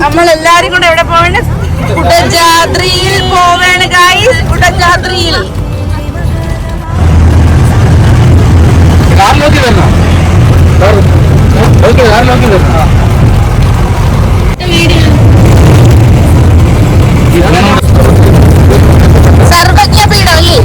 നമ്മളെല്ലാരും കൂടെ എവിടെ പോവേണ്ട? കുടജാദ്രിയിൽ പോവേണ് ഗൈസ്. കുടജാദ്രിയിൽ സർവജ്ഞ പീഠം അല്ലേ?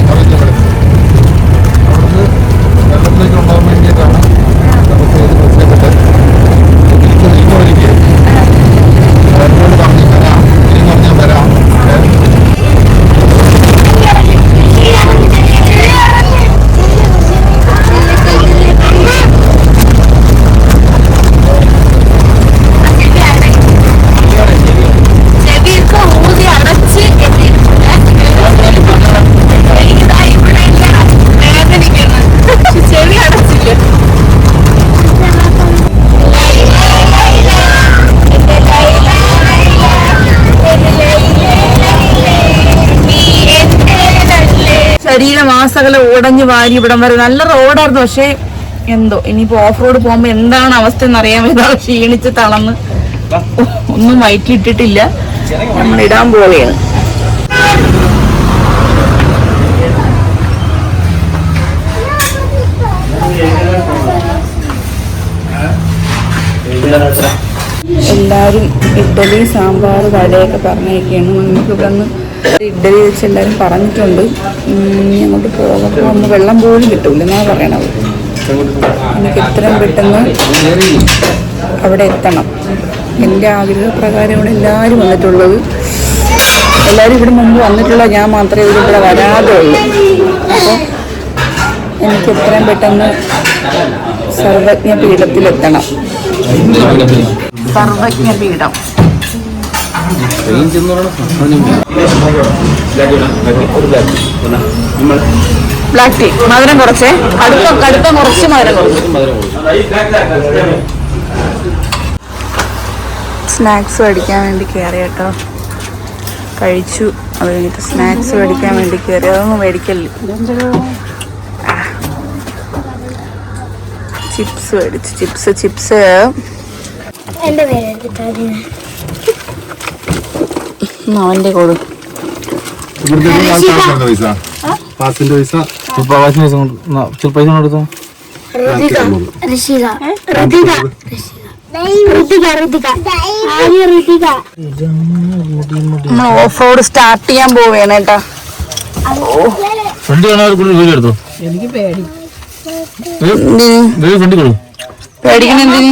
ശരീരമാസകല ഉടഞ്ഞു വാരി ഇവിടം വരെ നല്ല റോഡായിരുന്നു. പക്ഷെ എന്തോ ഇനിയിപ്പോ ഓഫ് റോഡ് പോകുമ്പോ എന്താണ് അവസ്ഥ എന്നറിയാൻ പറ്റാതെ ക്ഷീണിച്ച് തളർന്ന് ഒന്നും വയറ്റിട്ടിട്ടില്ല. നമ്മളിടാൻ പോവുകയാണ്. എല്ലാരും ഇഡ്ഡലി സാമ്പാർ വടയൊക്കെ പറഞ്ഞൊക്കെയാണ്. നമുക്ക് ഇവിടെ നിന്ന് ഇഡ്ഡലി വെച്ച് എല്ലാവരും പറഞ്ഞിട്ടുണ്ട്. അങ്ങോട്ട് പോകുമ്പോൾ ഒന്ന് വെള്ളം പോലും കിട്ടൂല എന്നാണ് പറയണത്. എനിക്ക് എത്രയും പെട്ടെന്ന് അവിടെ എത്തണം. എൻ്റെ ആഗ്രഹപ്രകാരം ഇവിടെ എല്ലാവരും വന്നിട്ടുള്ളത്. എല്ലാവരും ഇവിടെ മുമ്പ് വന്നിട്ടുള്ള ഞാൻ മാത്രമേ ഇവിടെ വരാതെ ഉള്ളൂ. അപ്പോൾ എനിക്ക് എത്രയും പെട്ടെന്ന് സർവജ്ഞ പീഠത്തിലെത്തണം. സർവജ്ഞ പീഠം ബ്ലാക്ക് ടീ. മധുരം കുറച്ചേ, കടുപ്പം കുറച്ച് മധുരം കുറച്ച്. സ്നാക്സ് മേടിക്കാൻ വേണ്ടി കയറി കേട്ടോ. കഴിച്ചു. അത് കഴിഞ്ഞിട്ട് സ്നാക്സ് മേടിക്കാൻ വേണ്ടി കയറി. അതൊന്നും മേടിക്കല്ലേ. ചിപ്സ് മേടിച്ചു. ചിപ്സ് അവന്റെ കൊടു. ഓഫ് റോഡ് സ്റ്റാർട്ട് ചെയ്യാൻ പോവുകയാണ് കേട്ടാ. എനിക്ക് പേടി. പേടിക്കണ എന്തിന്?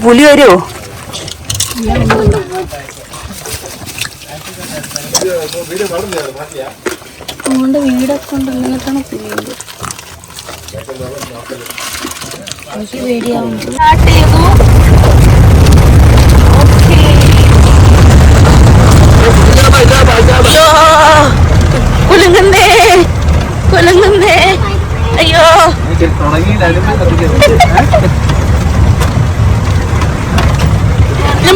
പുലി വരുമോ? അതുകൊണ്ട് വീടൊക്കെ ഉണ്ടല്ലോട്ടാണ് പുലിയുണ്ട്. എനിക്ക് പേടിയാവും. സ്റ്റാർട്ട് ചെയ്തു. കുലുങ്ങുന്നേ അയ്യോ.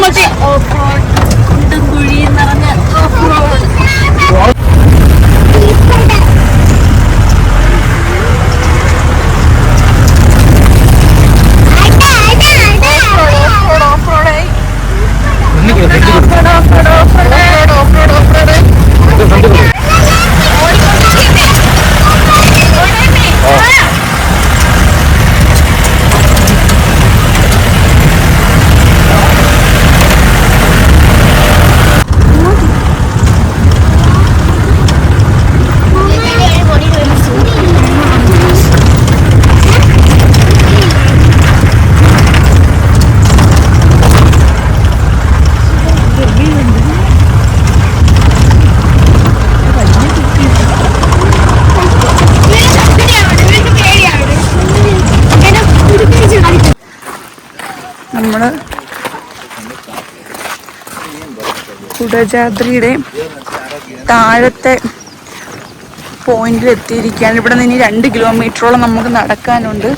മറ്റേ ഓഫ് റോഡ് കുണ്ടും കുഴിയും നിറഞ്ഞ ഓഫ് റോഡ്. നമ്മള് കുടജാദ്രിയുടെ താഴത്തെ പോയിന്റിൽ എത്തിയിരിക്കുകയാണ്. ഇവിടെ നിന്ന് ഇനി 2 കിലോമീറ്ററോളം നമുക്ക് നടക്കാനുണ്ട്.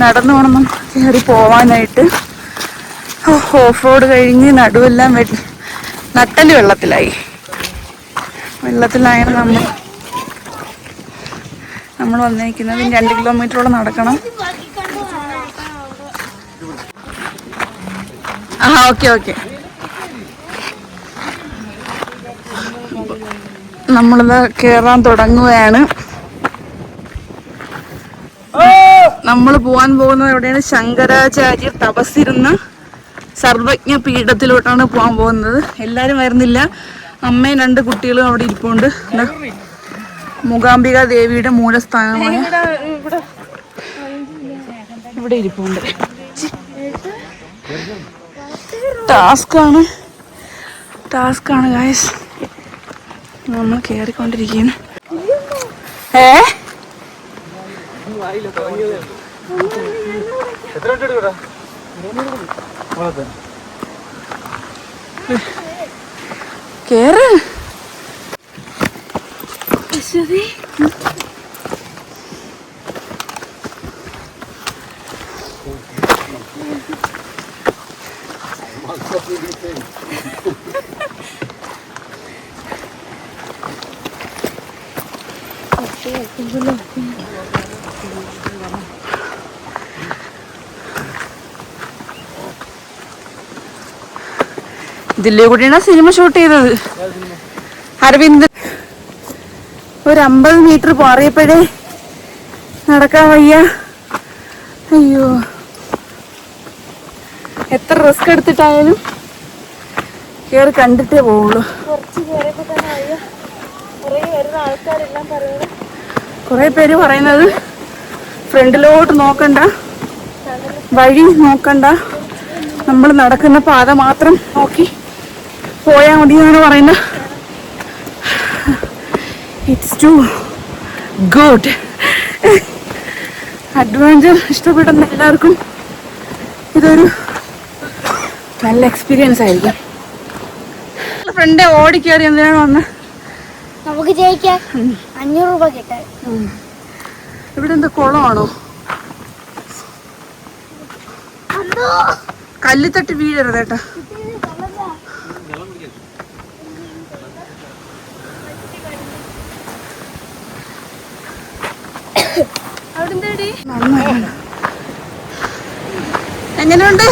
നടന്നു വേണം കയറി പോവാനായിട്ട്. ഓഫ് റോഡ് കഴിഞ്ഞ് നടുവെല്ലാം നട്ടല് വെള്ളത്തിലായി. വെള്ളത്തിലായാണ് നമ്മൾ വന്നിരിക്കുന്നത്. 2 കിലോമീറ്ററോളം നടക്കണം. ഓക്കെ നമ്മളിത് കയറാൻ തുടങ്ങുകയാണ്. നമ്മൾ പോകാൻ പോകുന്നത് എവിടെയാണ്? ശങ്കരാചാര്യർ തപസ്സിരുന്ന സർവജ്ഞ പീഠത്തിലോട്ടാണ് പോകാൻ പോകുന്നത്. എല്ലാവരും വരുന്നില്ല. അമ്മയും 2 കുട്ടികളും അവിടെ ഇരിപ്പുണ്ട്. മൂകാംബിക ദേവിയുടെ മൂലസ്ഥാനമായ ഇവിടെ ഇരിപ്പുണ്ട്. ടാസ്കാണ് ഗായ്സ്. നമ്മൾ കയറിക്കൊണ്ടിരിക്കുന്നു. കേറ്. ഇതിലെ കൂടിയാണ് സിനിമ ഷൂട്ട് ചെയ്തത്. അരവിന്ദ് ഒരു 50 മീറ്റർ മാറിയപ്പോഴേ നടക്കാൻ വയ്യ. അയ്യോ, എത്ര റിസ്ക് എടുത്തിട്ടായാലും കേറി കണ്ടിട്ടേ പോവുള്ളൂ. കുറെ പേര് പറയുന്നത് ഫ്രണ്ടിലോട്ട് നോക്കണ്ട, വഴി നോക്കണ്ട, നമ്മൾ നടക്കുന്ന പാത മാത്രം നോക്കി പോയാൽ മതി എന്നാണ് പറയുന്നത്. It's to good. അഡ്വഞ്ചർ ഇഷ്ടപ്പെടുന്ന എല്ലാവർക്കും ഇതൊരു നല്ല എക്സ്പീരിയൻസ് ആയിരിക്കും. ഫ്രണ്ട് ഓടിക്കേറി എന്തിനാണ് വന്നത്? നമുക്ക് ജയിക്കാൻ 500 രൂപ കിട്ടാൻ. ഇവിടെ എന്താ കുളമാണോ? കല്ലിത്തട്ടി വീഴരുത് കേട്ടാ. എങ്ങനെയുണ്ട്?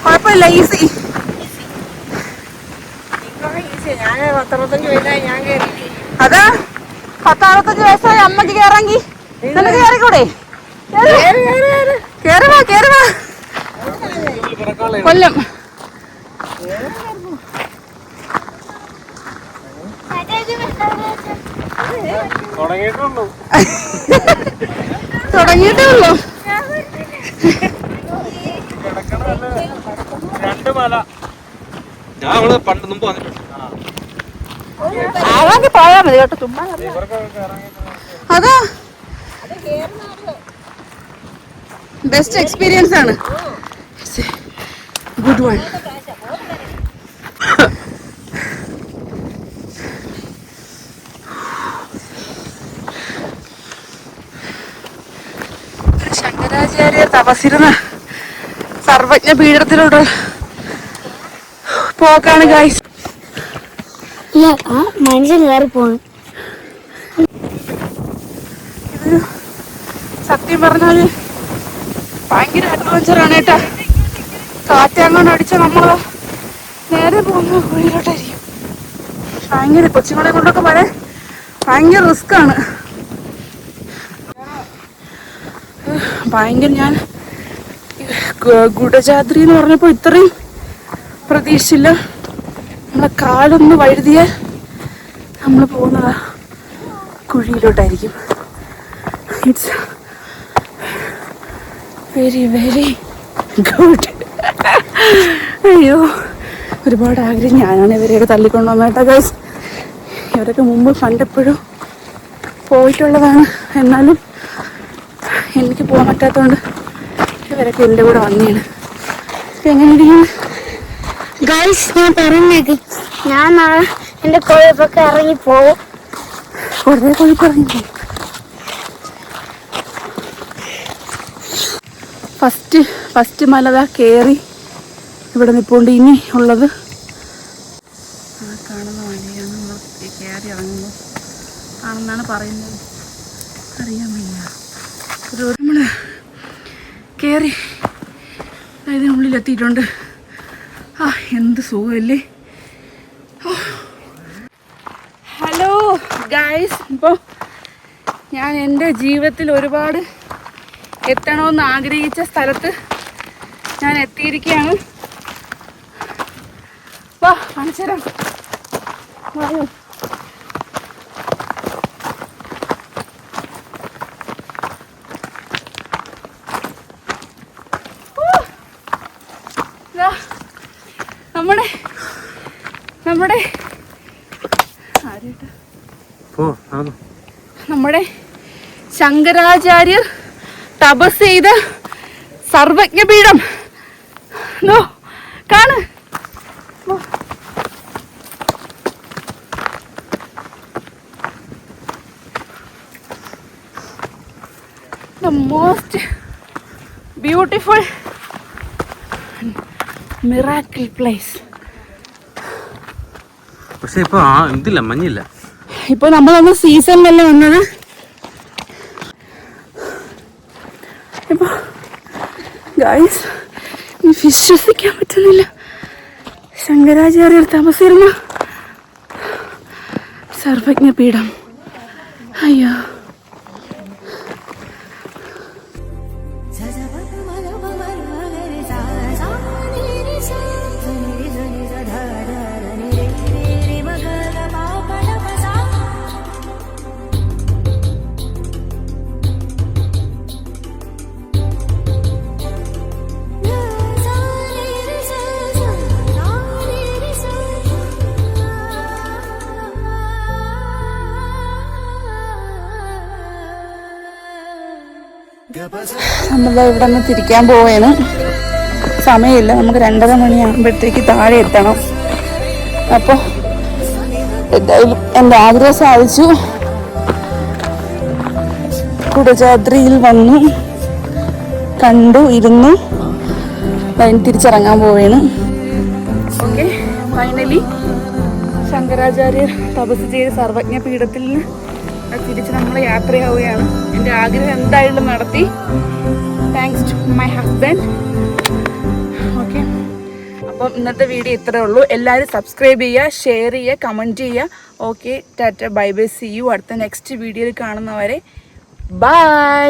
കുഴപ്പമില്ല, ഈസി. അതാ 10-65 വയസ്സായ അമ്മക്ക് കേറാങ്കി നിനക്ക് കേറിക്കൂടെ? കേറുവാ കൊല്ലം. തുടങ്ങിയിട്ടേ ഉള്ളൂ. 2 മല ഞാൻ പണ്ട് മുമ്പ് വന്നിട്ടുണ്ട്. ആവാങ്കി പോയാ മതി കേട്ടോ. ചുമ്മാ അതാ ബെസ്റ്റ് എക്സ്പീരിയൻസ് ആണ്. Good one. ശങ്കരാചാര്യർ തപസ്സിരുന്ന സർവജ്ഞ പീഠത്തിലോട്ട് പോക്കാണ് ഗൈസ്. മനുഷ്യൻ കയറി പോണു. ഇതൊരു സത്യം പറഞ്ഞാല് ഭയങ്കര അഡ്വഞ്ചറാണ് കേട്ടാ. കാറ്റങ്ങോട്ട് അടിച്ച നമ്മള് നേരെ പോകുന്ന കുഴിയിലോട്ടായിരിക്കും. ഭയങ്കര കൊച്ചുങ്ങളെ കൊണ്ടൊക്കെ ഭയങ്കര റിസ്ക് ആണ്. ഭയങ്കര ഞാൻ ഗുഡജാദ്രി എന്ന് പറഞ്ഞപ്പോ ഇത്രയും പ്രതീക്ഷിച്ചില്ല. നമ്മളെ കാലൊന്ന് വഴുതിയാൽ നമ്മൾ പോകുന്നത് കുഴിയിലോട്ടായിരിക്കും. It's very very good. അയ്യോ, ഒരുപാട് ആഗ്രഹം. ഞാനാണ് ഇവരെയൊക്കെ തള്ളിക്കൊണ്ട് വന്നേട്ടാ ഗൈസ്. ഇവരൊക്കെ മുമ്പ് കണ്ടെപ്പോഴും പോയിട്ടുള്ളതാണ്. എന്നാലും എനിക്ക് പോകാൻ പറ്റാത്തതുകൊണ്ട് ഇവരൊക്കെ എൻ്റെ കൂടെ വന്നതാണ്. എങ്ങനെ ഇരിക്കുന്നു ഗൈസ്? ഞാൻ പറഞ്ഞേക്ക്, ഞാൻ നാളെ എൻ്റെ കൊഴുപ്പൊക്കെ ഇറങ്ങി പോവും. കുറേ കൊഴുപ്പിറങ്ങി. ഫസ്റ്റ് മലതാ കയറി ഇവിടെ നിൽപ്പുണ്ട്. ഇനി ഉള്ളത് ആ കാണുന്ന വഴിയാണ് നമ്മൾ കയറി ഇറങ്ങുമ്പോൾ ആണെന്നാണ് പറയുന്നത്. അറിയാൻ വയ്യ. നമ്മൾ കയറി ഇതിനുള്ളിലെത്തിയിട്ടുണ്ട്. ആ എന്ത് സുഖമല്ലേ. ഹലോ ഗായ്സ്, ഇപ്പോൾ ഞാൻ എൻ്റെ ജീവിതത്തിൽ ഒരുപാട് എത്തണമെന്ന് ആഗ്രഹിച്ച സ്ഥലത്ത് ഞാൻ എത്തിയിരിക്കുകയാണ്. വാ കാണിച്ചു തരാം. വായോ. നമ്മുടെ ശങ്കരാചാര്യർ തപസ് ചെയ്ത സർവജ്ഞപീഠം കാണ്. The most beautiful miracle place. പക്ഷെ ഇപ്പൊ ഇതില്ല, മഞ്ഞില്ല. ഇപ്പൊ നമ്മളൊന്ന് സീസണിലല്ലേ വന്നത്. ഇപ്പൊ ഗായ്സ് വിശ്വസിക്കാൻ പറ്റുന്നില്ല. ശങ്കരാചാര്യർ തപസ്സിരുന്ന സർവജ്ഞപീഠം. അയ്യോ, നമ്മൾ ഇവിടെ നിന്ന് തിരിക്കാൻ പോവുകയാണ്. സമയമില്ല, നമുക്ക് 2:30 മണിയാകുമ്പോഴത്തേക്ക് താഴെ എത്തണം. അപ്പോൾ എന്തായാലും എൻ്റെ ആഗ്രഹം സാധിച്ചു. കുടജാദ്രിയിൽ വന്നു, കണ്ടു, ഇരുന്നു, തിരിച്ചിറങ്ങാൻ പോവുകയാണ്. ഓക്കെ, ഫൈനലി ശങ്കരാചാര്യർ തപസ് ചെയ്ത സർവജ്ഞപീഠത്തിൽ നിന്ന് തിരിച്ച് നമ്മൾ യാത്രയാവുകയാണ്. എൻ്റെ ആഗ്രഹം എന്തായാലും നടത്തി. Thanks to my husband. Okay, അപ്പം ഇന്നത്തെ വീഡിയോ ഇത്രേ ഉള്ളൂ. എല്ലാവരും സബ്സ്ക്രൈബ് ചെയ്യുക, ഷെയർ ചെയ്യുക, കമൻറ്റ് ചെയ്യുക. Okay, tata, bye bye, see you. അടുത്ത നെക്സ്റ്റ് വീഡിയോയിൽ കാണുന്നവരെ ബൈ.